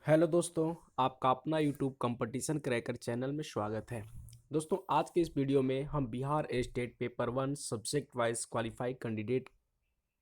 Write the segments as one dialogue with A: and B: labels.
A: Hello दोस्तों, आपका अपना यूट्यूब कंपटीशन क्रैकर चैनल में स्वागत है। दोस्तों, आज के इस वीडियो में हम Bihar state paper one subject wise qualify candidate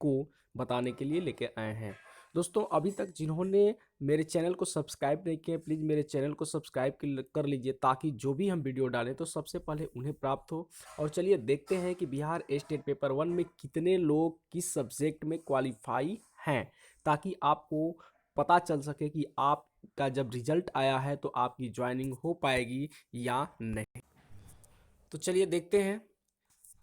A: को बताने के लिए लेके आए हैं। दोस्तों, अभी तक जिन्होंने मेरे चैनल को सब्सक्राइब नहीं किया, प्लीज़ मेरे चैनल को सब्सक्राइब कर लीजिए ताकि जो भी हम वीडियो डालें तो सबसे पहले उन्हें प्राप्त हो। और चलिए देखते हैं कि बिहार स्टेट पेपर वन में कितने लोग किस सब्जेक्ट में क्वालिफाई हैं, ताकि आपको पता चल सके कि आपका जब रिजल्ट आया है तो आपकी ज्वाइनिंग हो पाएगी या नहीं। तो चलिए देखते हैं।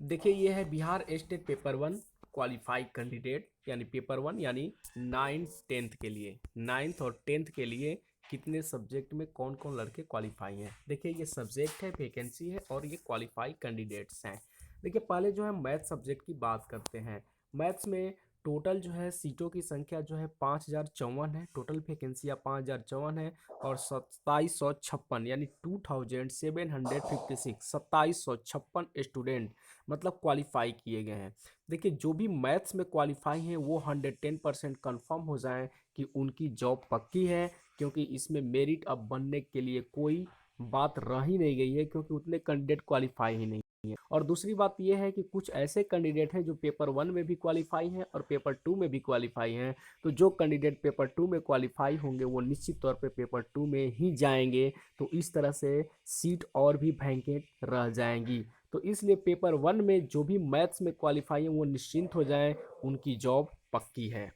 A: देखिए, ये है Bihar state paper one qualify candidate यानी पेपर वन यानी 9th 10th के लिए, 9th और 10th के लिए कितने सब्जेक्ट में कौन कौन लड़के क्वालिफाई हैं। देखिए, ये सब्जेक्ट है, वैकेंसी है और ये क्वालिफाई कैंडिडेट्स हैं। देखिए, पहले जो है मैथ सब्जेक्ट की बात करते हैं। मैथ्स में टोटल जो है सीटों की संख्या जो है 5054 है, टोटल वैकेंसियाँ 5054 है और 2756 यानी 2756 2756 स्टूडेंट मतलब क्वालिफाई किए गए हैं। देखिए, जो भी मैथ्स में क्वालिफाई हैं वो 110% कन्फर्म हो जाए कि उनकी जॉब पक्की है, क्योंकि इसमें मेरिट अब बनने के लिए कोई बात रह ही नहीं गई है, क्योंकि उतने कैंडिडेट क्वालिफाई ही नहीं है। और दूसरी बात यह है कि कुछ ऐसे कैंडिडेट हैं जो पेपर वन में भी क्वालिफाई हैं और पेपर टू में भी क्वालिफाई हैं। तो जो कैंडिडेट पेपर टू में क्वालिफाई होंगे वो निश्चित तौर पे पेपर टू में ही जाएंगे। तो इस तरह से सीट और भी वैकेंट रह जाएंगी। तो इसलिए पेपर वन में जो भी मैथ्स में क्वालिफाई है वो निश्चिंत हो जाएं, उनकी जॉब पक्की है।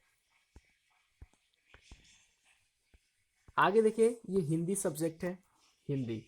A: आगे देखिए, ये हिंदी सब्जेक्ट है। हिंदी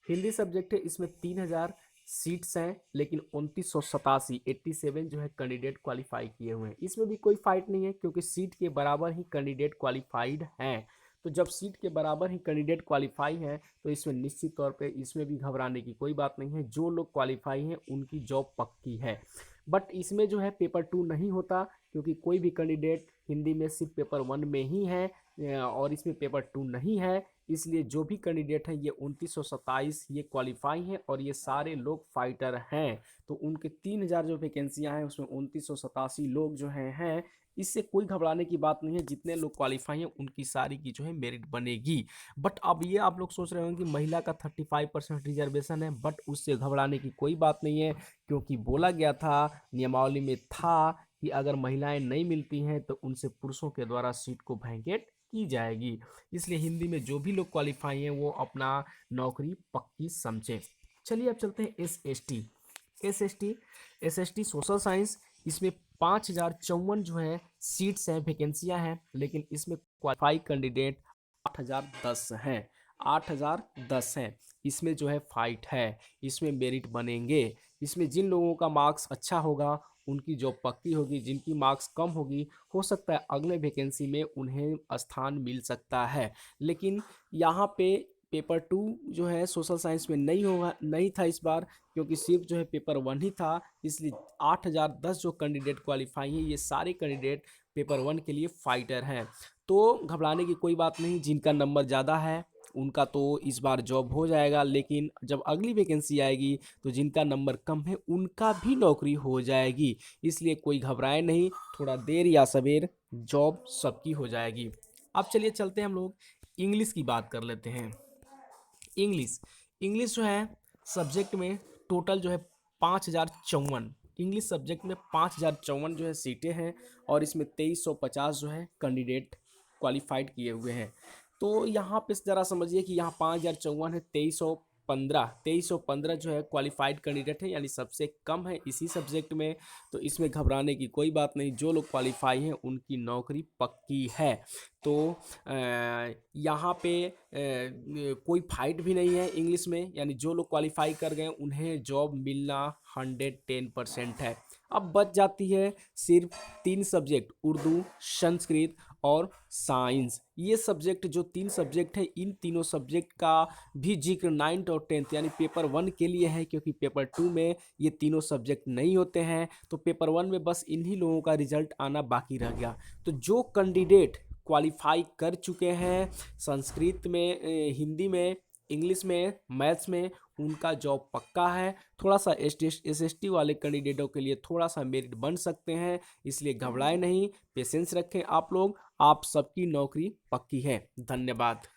A: हिंदी सब्जेक्ट है। इसमें 3000 सीट्स हैं, लेकिन 2987 87 जो है कैंडिडेट क्वालिफाई किए हुए हैं। इसमें भी कोई फाइट नहीं है, क्योंकि सीट के बराबर ही कैंडिडेट क्वालिफाइड हैं। तो जब सीट के बराबर ही कैंडिडेट क्वालिफाई हैं तो इसमें निश्चित तौर पे इसमें भी घबराने की कोई बात नहीं है। जो लोग क्वालिफाई हैं उनकी जॉब पक्की है। बट इसमें जो है पेपर टू नहीं होता, क्योंकि कोई भी कैंडिडेट हिंदी में सिर्फ पेपर वन में ही है और इसमें पेपर टू नहीं है। इसलिए जो भी कैंडिडेट हैं ये 2927 ये क्वालिफाई हैं और ये सारे लोग फाइटर हैं। तो उनके 3000 जो वैकेंसियां हैं उसमें 2987 लोग जो हैं इससे कोई घबराने की बात नहीं है। जितने लोग क्वालिफाई हैं उनकी सारी की जो है मेरिट बनेगी। बट अब ये आप लोग सोच रहे होंगे कि महिला का 35% रिजर्वेशन है, बट उससे घबराने की कोई बात नहीं है, क्योंकि बोला गया था, नियमावली में था कि अगर महिलाएं नहीं मिलती हैं तो उनसे पुरुषों के द्वारा सीट को वैकेंट की जाएगी। इसलिए हिंदी में जो भी लोग क्वालिफाई हैं वो अपना नौकरी पक्की समझे। चलिए अब चलते हैं S S T social science. इसमें 5054 जो है सीट्स हैं, वैकेंसियां हैं, लेकिन इसमें क्वालिफाई कैंडिडेट 8010 हैं। 8010 हैं। इसमें जो है फाइट है, इसमें मेरिट बनेंगे। इसमें जिन लोगों का मार्क्स अच्छा होगा उनकी जॉब पक्की होगी, जिनकी मार्क्स कम होगी हो सकता है अगले वैकेंसी में उन्हें स्थान मिल सकता है। लेकिन यहाँ पे पेपर टू जो है सोशल साइंस में नहीं था इस बार, क्योंकि सिर्फ जो है पेपर वन ही था। इसलिए 8010 जो कैंडिडेट क्वालिफाई हैं ये सारे कैंडिडेट पेपर वन के लिए फाइटर हैं। तो घबराने की कोई बात नहीं। जिनका नंबर ज़्यादा है उनका तो इस बार जॉब हो जाएगा, लेकिन जब अगली वैकेंसी आएगी तो जिनका नंबर कम है उनका भी नौकरी हो जाएगी। इसलिए कोई घबराए नहीं, थोड़ा देर या सवेर जॉब सबकी हो जाएगी। अब चलिए चलते हैं, हम लोग इंग्लिश की बात कर लेते हैं। इंग्लिश इंग्लिश जो है सब्जेक्ट में टोटल जो है 5054, इंग्लिश सब्जेक्ट में 5054 जो है सीटें हैं और इसमें 2350 जो है कैंडिडेट क्वालिफाइड किए हुए हैं। तो यहाँ पे ज़रा समझिए कि यहाँ 5054 है, 2315 जो है क्वालिफाइड कैंडिडेट है, यानी सबसे कम है इसी सब्जेक्ट में। तो इसमें घबराने की कोई बात नहीं, जो लोग क्वालिफाई हैं उनकी नौकरी पक्की है। तो यहाँ पे कोई फाइट भी नहीं है इंग्लिश में, यानी जो लोग क्वालिफाई कर गए उन्हें जॉब मिलना 110% है। अब बच जाती है सिर्फ 3 सब्जेक्ट, उर्दू, संस्कृत और साइंस। ये सब्जेक्ट जो 3 सब्जेक्ट है, इन तीनों सब्जेक्ट का भी जिक्र 9th और 10th यानी पेपर वन के लिए है, क्योंकि पेपर टू में ये तीनों सब्जेक्ट नहीं होते हैं। तो पेपर वन में बस इन्हीं लोगों का रिजल्ट आना बाकी रह गया। तो जो कैंडिडेट क्वालिफाई कर चुके हैं संस्कृत में, हिंदी में, इंग्लिश में, मैथ्स में, उनका जॉब पक्का है। थोड़ा सा एसएसटी वाले कैंडिडेटों के लिए थोड़ा सा मेरिट बन सकते हैं, इसलिए घबराए नहीं, पेशेंस रखें आप लोग, आप सबकी नौकरी पक्की है। धन्यवाद।